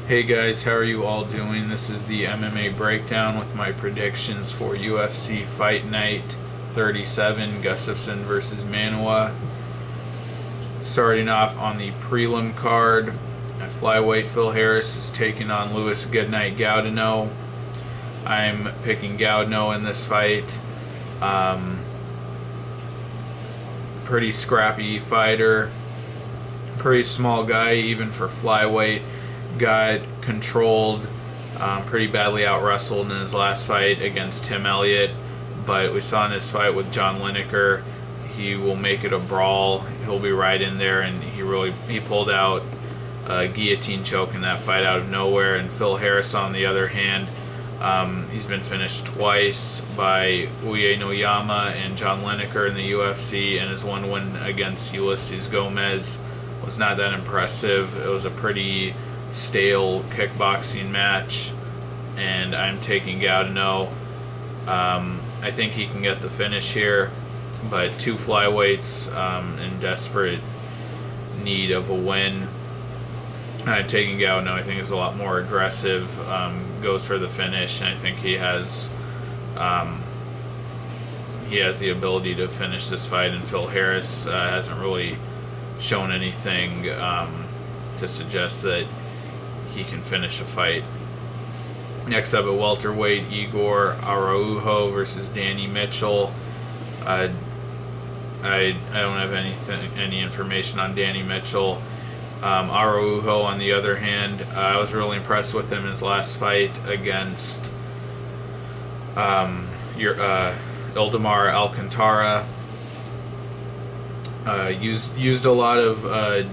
Hey guys, how are you all doing? This is the MMA breakdown with my predictions for UFC Fight Night 37, Gustafsson versus Manuwa. Starting off on the prelim card, at flyweight, Phil Harris is taking on Louis Goodnight Gaudino. I'm picking Gaudino in this fight. Pretty scrappy fighter, pretty small guy even for flyweight. Got controlled, pretty badly out-wrestled in his last fight against Tim Elliott, but we saw in his fight with John Lineker, he will make it a brawl. He'll be right in there, and he pulled out a guillotine choke in that fight out of nowhere. And Phil Harris, on the other hand, he's been finished twice by Uye Noyama and John Lineker in the UFC, and his one win against Ulysses Gomez was not that impressive. It was a pretty stale kickboxing match, and I'm taking Gaudino. I think he can get the finish here, but two flyweights in desperate need of a win. I'm taking Gaudino. I think he's a lot more aggressive, goes for the finish, and I think he has the ability to finish this fight, and Phil Harris hasn't really shown anything to suggest that he can finish a fight. Next up at welterweight, Igor Araujo versus Danny Mitchell. I don't have any information on Danny Mitchell. Araujo, on the other hand, I was really impressed with him in his last fight against Ildemar Alcantara. Used a lot of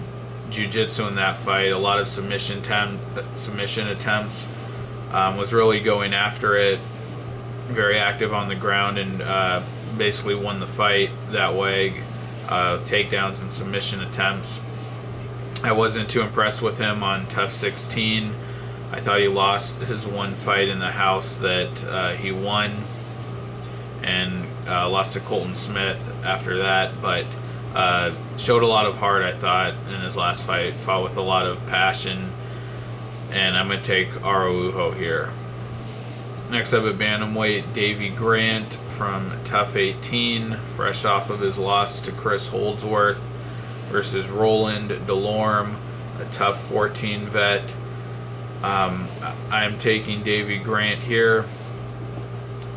jiu-jitsu in that fight, a lot of submission attempts, was really going after it, very active on the ground, and basically won the fight that way, takedowns and submission attempts. I wasn't too impressed with him on Tough 16. I thought he lost his one fight in the house that he won, and lost to Colton Smith after that, but showed a lot of heart, I thought, in his last fight. Fought with a lot of passion, and I'm going to take Araujo here. Next up at bantamweight, Davey Grant from Tough 18, fresh off of his loss to Chris Holdsworth, versus Roland Delorme, a Tough 14 vet. I'm taking Davey Grant here.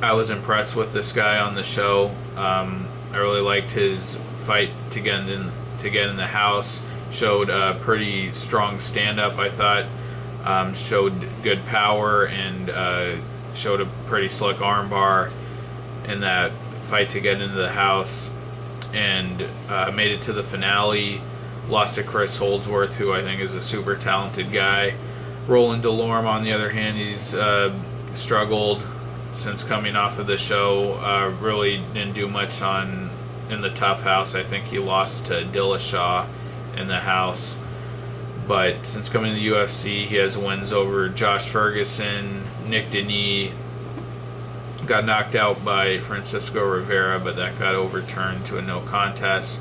I was impressed with this guy on the show. I really liked his fight to get in the house. Showed a pretty strong stand-up, I thought. Showed good power, and showed a pretty slick armbar in that fight to get into the house. And made it to the finale. Lost to Chris Holdsworth, who I think is a super talented guy. Roland Delorme, on the other hand, he's struggled since coming off of the show. Really didn't do much in the Tough House. I think he lost to Dillashaw in the house. But since coming to the UFC, he has wins over Josh Ferguson, Nick Denis. Got knocked out by Francisco Rivera, but that got overturned to a no contest.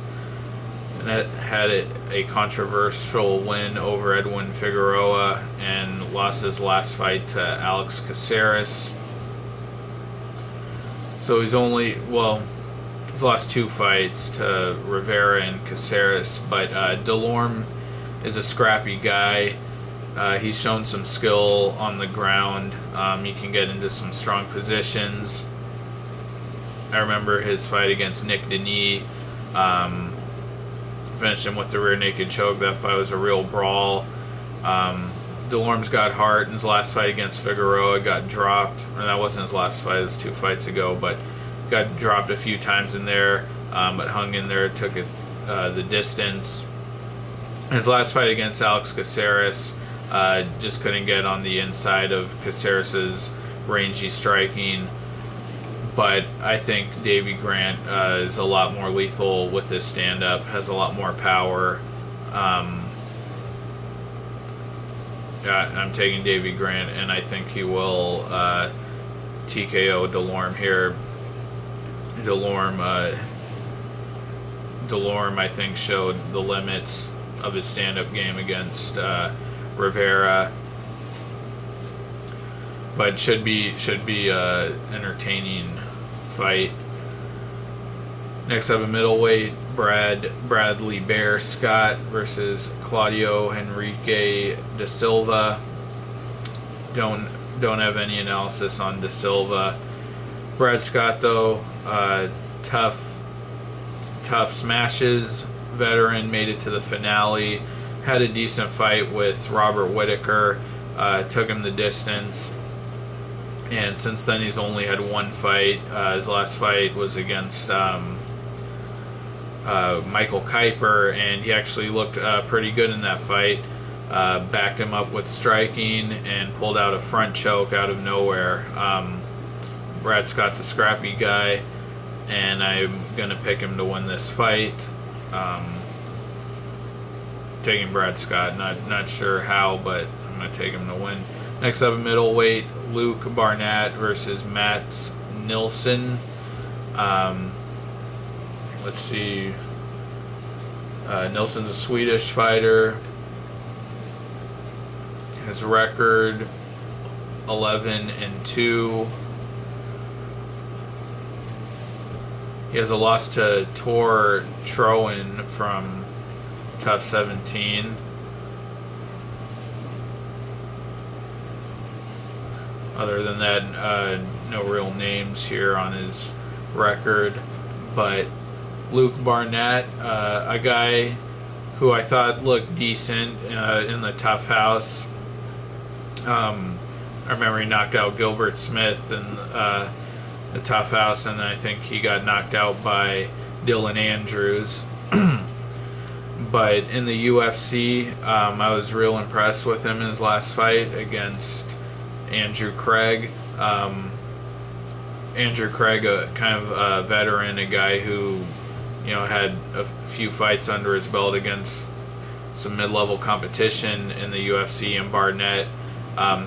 And that had a controversial win over Edwin Figueroa, and lost his last fight to Alex Caceres. So he's lost two fights to Rivera and Caceres, but Delorme is a scrappy guy. He's shown some skill on the ground. He can get into some strong positions. I remember his fight against Nick Denis. Finished him with the rear naked choke. That fight was a real brawl. Delorme's got heart. In his last fight against Figueroa, got dropped. And that wasn't his last fight, it was 2 fights ago, but got dropped a few times in there, but hung in there, took it the distance. In his last fight against Alex Caceres, just couldn't get on the inside of Caceres' rangy striking. But I think Davey Grant is a lot more lethal with his stand-up, has a lot more power. I'm taking Davey Grant, and I think he will TKO Delorme here. Delorme, I think, showed the limits of his stand-up game against Rivera, but should be entertaining fight. Next up, a middleweight, Bradley Bear Scott versus Claudio Henrique da Silva. Don't have any analysis on da Silva. Brad Scott, though, tough smashes. Veteran, made it to the finale. Had a decent fight with Robert Whittaker. Took him the distance. And since then, he's only had one fight. His last fight was against Michael Kuiper, and he actually looked pretty good in that fight. Backed him up with striking and pulled out a front choke out of nowhere. Brad Scott's a scrappy guy, and I'm going to pick him to win this fight. Taking Brad Scott, not sure how, but I'm going to take him to win. Next up, middleweight, Luke Barnett versus Mats Nilsson. Let's see. Nilsson's a Swedish fighter. His record 11-2. He has a loss to Tor Troen from Tough 17. Other than that, no real names here on his record. But Luke Barnett, a guy who I thought looked decent in the Tough House. I remember he knocked out Gilbert Smith in the Tough House, and I think he got knocked out by Dylan Andrews. But in the UFC, I was real impressed with him in his last fight against Andrew Craig. Andrew Craig, a kind of a veteran, a guy who, had a few fights under his belt against some mid-level competition in the UFC, and Barnett.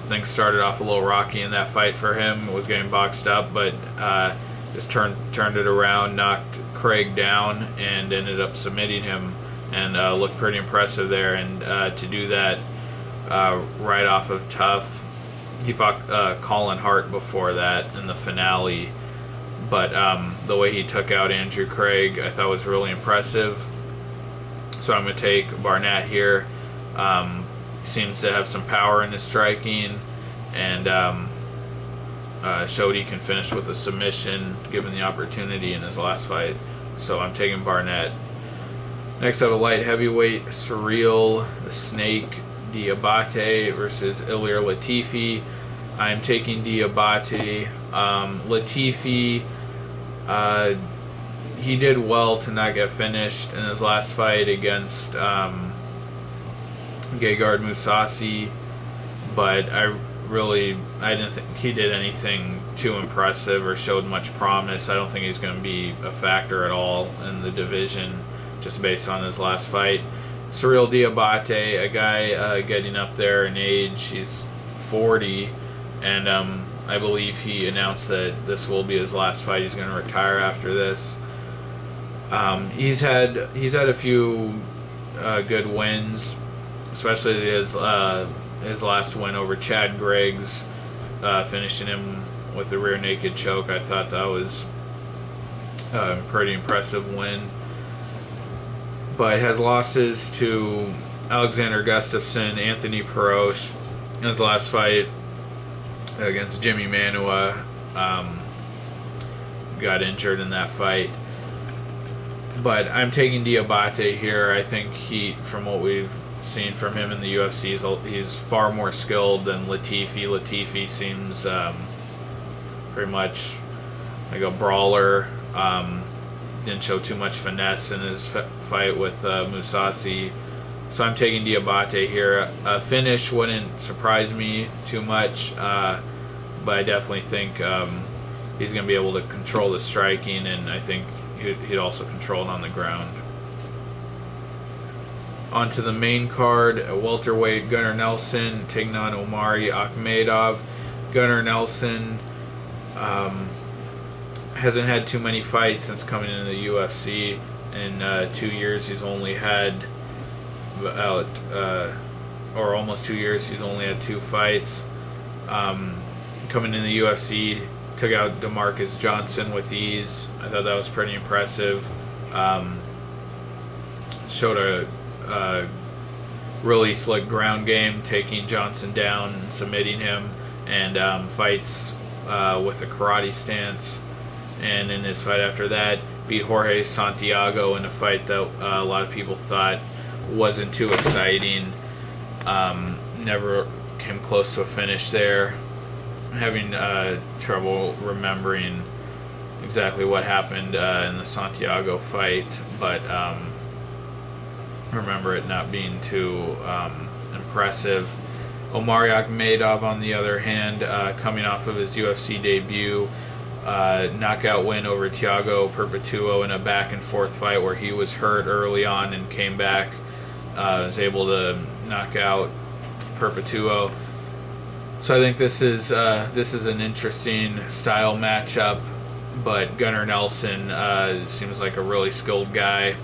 Things started off a little rocky in that fight for him. Was getting boxed up, but just turned it around, knocked Craig down, and ended up submitting him, and looked pretty impressive there. And to do that right off of Tough, he fought Colin Hart before that in the finale. But the way he took out Andrew Craig, I thought was really impressive. So I'm going to take Barnett here. Seems to have some power in his striking, and showed he can finish with a submission given the opportunity in his last fight. So I'm taking Barnett. Next up, a light heavyweight, Surreal the Snake Diabate versus Ilir Latifi. I'm taking Diabate. Latifi, he did well to not get finished in his last fight against Gegard Mousasi, but I didn't think he did anything too impressive or showed much promise. I don't think he's going to be a factor at all in the division, just based on his last fight. Surreal Diabate, a guy getting up there in age. He's 40, and I believe he announced that this will be his last fight. He's going to retire after this. He's had a few good wins, especially his last win over Chad Griggs, finishing him with a rear naked choke. I thought that was a pretty impressive win. But has losses to Alexander Gustafsson, Anthony Perosh in his last fight against Jimmy Manuwa. Got injured in that fight. But I'm taking Diabate here. I think from what we've seen from him in the UFC, he's far more skilled than Latifi. Latifi seems pretty much like a brawler. Didn't show too much finesse in his fight with Mousasi. So I'm taking Diabate here. A finish wouldn't surprise me too much, but I definitely think he's going to be able to control the striking, and I think he'd also control it on the ground. On to the main card, welterweight, Gunnar Nelson taking on Omari Akhmedov. Gunnar Nelson hasn't had too many fights since coming into the UFC. In 2 years, he's only had or almost 2 years, he's only had 2 fights. coming in the UFC, took out DeMarcus Johnson with ease. I thought that was pretty impressive. Showed a really slick ground game, taking Johnson down and submitting him, and fights with a karate stance. And in his fight after that, beat Jorge Santiago in a fight that a lot of people thought wasn't too exciting. Never came close to a finish there. I'm having trouble remembering exactly what happened in the Santiago fight, but remember it not being too impressive. Omari Akhmedov, on the other hand, coming off of his UFC debut, knockout win over Thiago Perpetuo in a back-and-forth fight where he was hurt early on and came back, was able to knock out Perpetuo. So I think this is an interesting style matchup, but Gunnar Nelson seems like a really skilled guy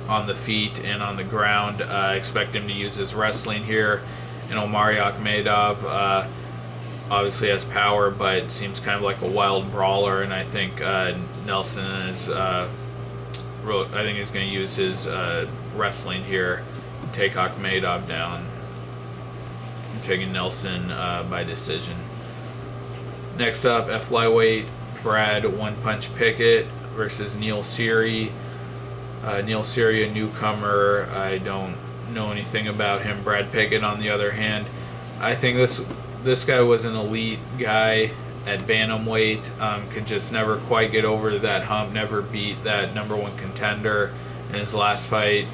on the feet and on the ground. I expect him to use his wrestling here. And Omari Akhmedov obviously has power, but seems kind of like a wild brawler. And I think Nelson is I think he's going to use his wrestling here, take Akhmedov down. I'm taking Nelson by decision. Next up, at flyweight, Brad One Punch Pickett versus Neil Siri. Neil Siri, a newcomer. I don't know anything about him. Brad Pickett, on the other hand, I think this guy was an elite guy at bantamweight. Could just never quite get over that hump. Never beat that number one contender. In his last fight,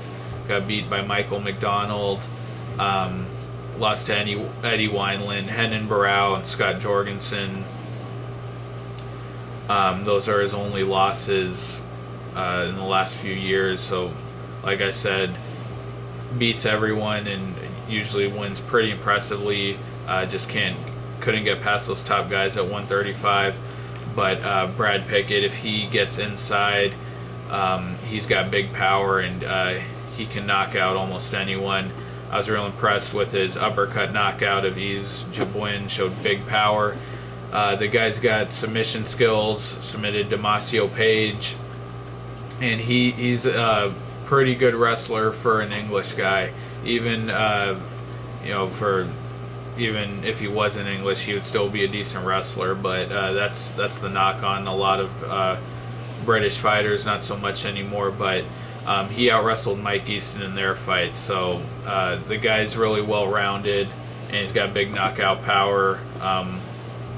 got beat by Michael McDonald. Lost to Eddie Wineland, Henan Barrow, and Scott Jorgensen. Those are his only losses in the last few years. So, like I said, beats everyone and usually wins pretty impressively. Just couldn't get past those top guys at 135. But Brad Pickett, if he gets inside, he's got big power and he can knock out almost anyone. I was real impressed with his uppercut knockout of Yves Jabouin. Showed big power. The guy's got submission skills. Submitted Damasio Page, and he's a pretty good wrestler for an English guy. Even even if he wasn't English, he would still be a decent wrestler. But that's the knock on a lot of British fighters. Not so much anymore, but. He out-wrestled Mike Easton in their fight, so the guy's really well-rounded, and he's got big knockout power.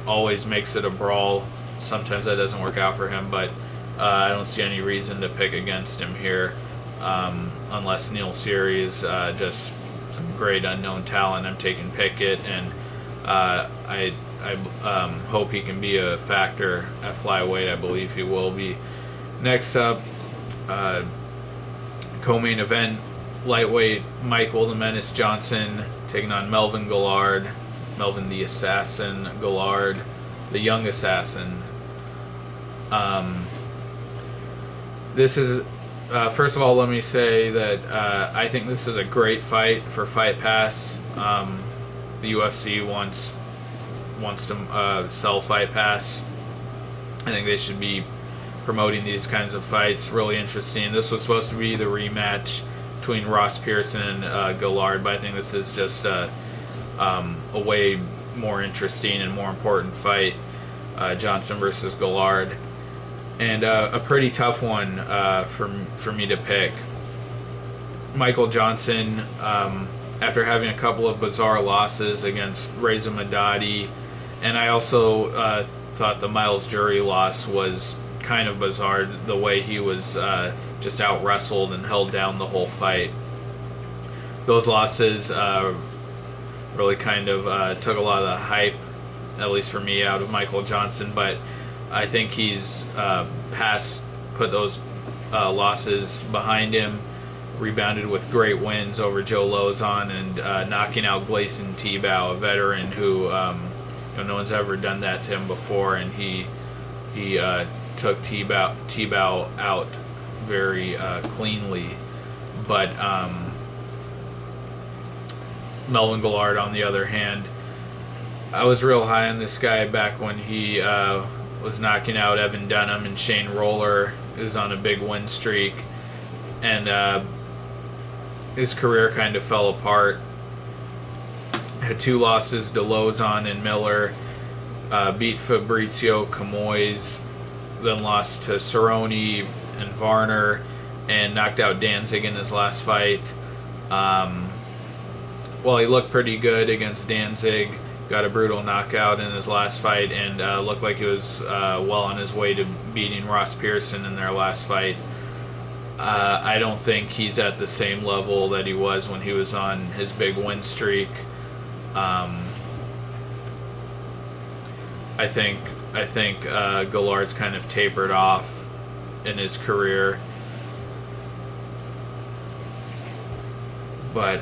Always makes it a brawl. Sometimes that doesn't work out for him, but I don't see any reason to pick against him here, unless Neil Siri is just some great unknown talent. I'm taking Pickett, and I hope he can be a factor at flyweight. I believe he will be. Next up, co-main event, lightweight, Michael the Menace Johnson taking on Melvin Guillard. Melvin the Assassin Guillard, the young assassin. This is, first of all, let me say that I think this is a great fight for Fight Pass. The UFC wants to sell Fight Pass. I think they should be promoting these kinds of fights. Really interesting. This was supposed to be the rematch between Ross Pearson and Guillard, but I think this is just a way more interesting and more important fight, Johnson versus Guillard, and a pretty tough one for me to pick. Michael Johnson, after having a couple of bizarre losses against Reza Madadi, and I also thought the Miles Jury loss was kind of bizarre, the way he was just out wrestled and held down the whole fight. Those losses really kind of took a lot of the hype, at least for me, out of Michael Johnson, but I think he's put those losses behind him, rebounded with great wins over Joe Lozon and knocking out Gleison Tebow, a veteran who no one's ever done that to him before, and he took Tebow out very cleanly. But Melvin Guillard, on the other hand, I was real high on this guy back when he was knocking out Evan Dunham and Shane Roller. He was on a big win streak, and his career kind of fell apart. Had 2 losses to Lozon and Miller, beat Fabrizio Camoys, then lost to Cerrone and Varner, and knocked out Danzig in his last fight. Well, he looked pretty good against Danzig, got a brutal knockout in his last fight, and looked like he was well on his way to beating Ross Pearson in their last fight. I don't think he's at the same level that he was when he was on his big win streak. I think Guillard's kind of tapered off in his career, but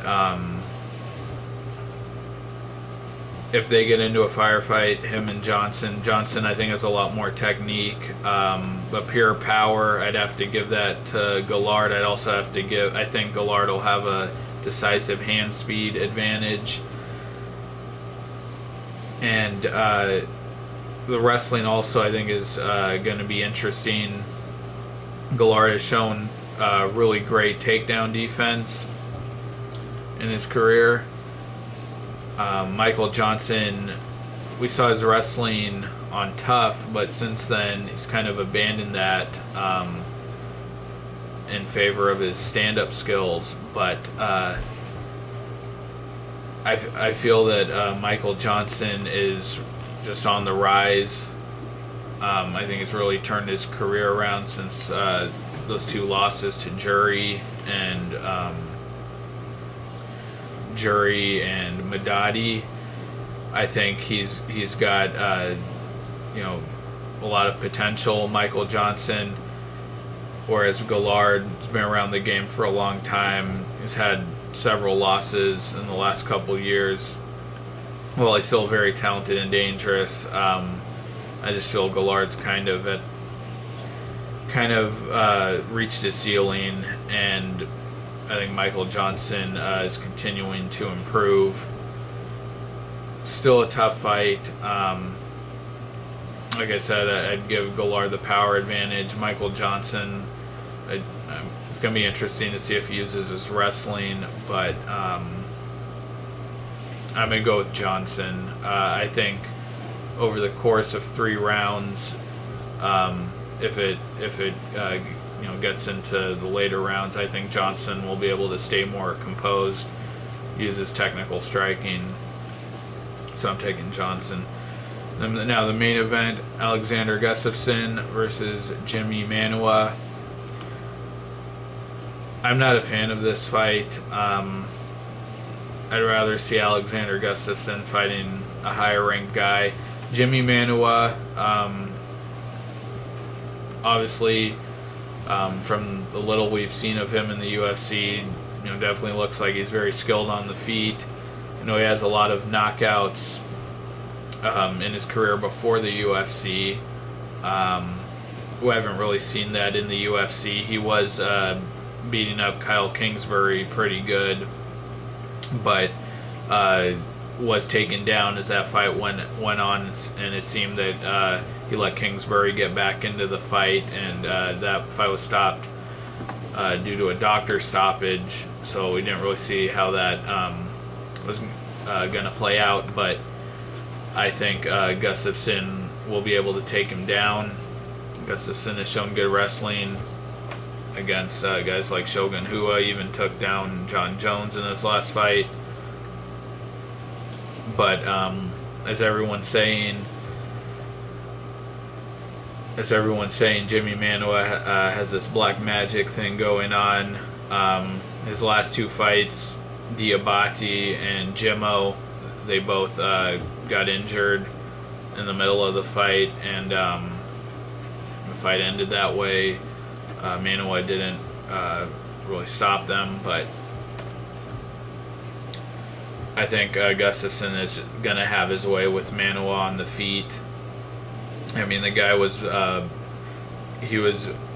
if they get into a firefight, him and Johnson I think has a lot more technique, but pure power, I'd have to give that to Guillard. I'd also have to give, I think Guillard will have a decisive hand speed advantage, and the wrestling also I think is going to be interesting. Guillard has shown really great takedown defense in his career. Michael Johnson, we saw his wrestling on Tough, but since then he's kind of abandoned that in favor of his stand-up skills. But I feel that Michael Johnson is just on the rise. I think it's really turned his career around since those 2 losses to Jury and Madadi. I think he's got a lot of potential, Michael Johnson, whereas Guillard's been around the game for a long time. He's had several losses in the last couple years. Well, he's still very talented and dangerous. I just feel Guillard's kind of reached his ceiling, and I think Michael Johnson is continuing to improve. Still a tough fight. Like I said, I'd give Guillard the power advantage. Michael Johnson, it's going to be interesting to see if he uses his wrestling, but I'm going to go with Johnson. I think over the course of 3 rounds, if it gets into the later rounds, I think Johnson will be able to stay more composed, use his technical striking. So I'm taking Johnson. Now the main event, Alexander Gustafsson versus Jimmy Manuwa. I'm not a fan of this fight. I'd rather see Alexander Gustafsson fighting a higher ranked guy. Jimmy Manuwa, obviously, from the little we've seen of him in the UFC, definitely looks like he's very skilled on the feet. He has a lot of knockouts in his career before the UFC. We haven't really seen that in the UFC. He was beating up Kyle Kingsbury pretty good, but was taken down as that fight went on, and it seemed that he let Kingsbury get back into the fight, and that fight was stopped due to a doctor stoppage, so we didn't really see how that was going to play out, but I think Gustafsson will be able to take him down. Gustafsson has shown good wrestling against guys like Shogun Rua, even took down John Jones in his last fight. But as everyone's saying, Jimmy Manuwa has this black magic thing going on. His last 2 fights, Diabate and Jimmo, they both got injured in the middle of the fight, and the fight ended that way. Manuwa didn't really stop them, but I think Gustafsson is going to have his way with Manuwa on the feet. I mean, the guy was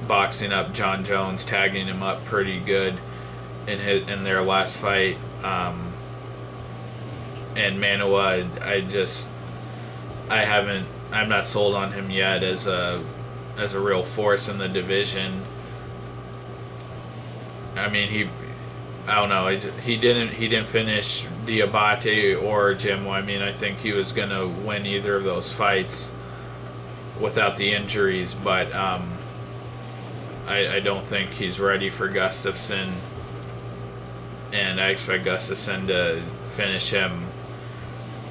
boxing up John Jones, tagging him up pretty good in their last fight. And Manuwa, I'm not sold on him yet as a real force in the division. I mean, I don't know. He didn't finish Diabate or Jim. I mean, I think he was gonna win either of those fights without the injuries, but I don't think he's ready for Gustafsson, and I expect Gustafsson to finish him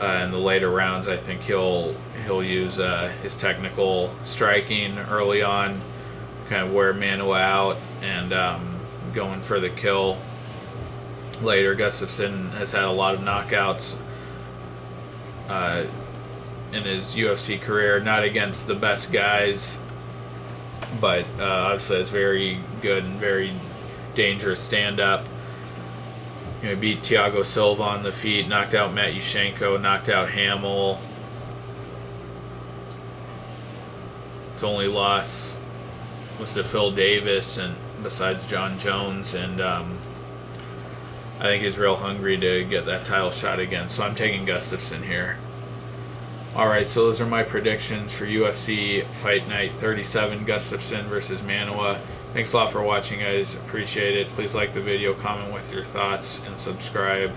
in the later rounds. I think he'll use his technical striking early on, kind of wear Manuwa out, and going for the kill later. Gustafsson has had a lot of knockouts in his UFC career, not against the best guys, but obviously has very good and very dangerous stand-up. Beat Thiago Silva on the feet, knocked out Matt Yushchenko, knocked out Hamill. His only loss was to Phil Davis, and besides John Jones, and I think he's real hungry to get that title shot again. So I'm taking Gustafsson here. Alright, so those are my predictions for UFC Fight Night 37, Gustafsson versus Manuwa. Thanks a lot for watching, guys. Appreciate it. Please like the video, comment with your thoughts, and subscribe.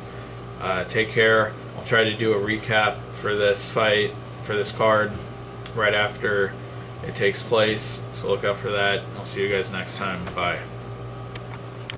Take care. I'll try to do a recap for this fight, for this card, right after it takes place. So look out for that. I'll see you guys next time. Bye.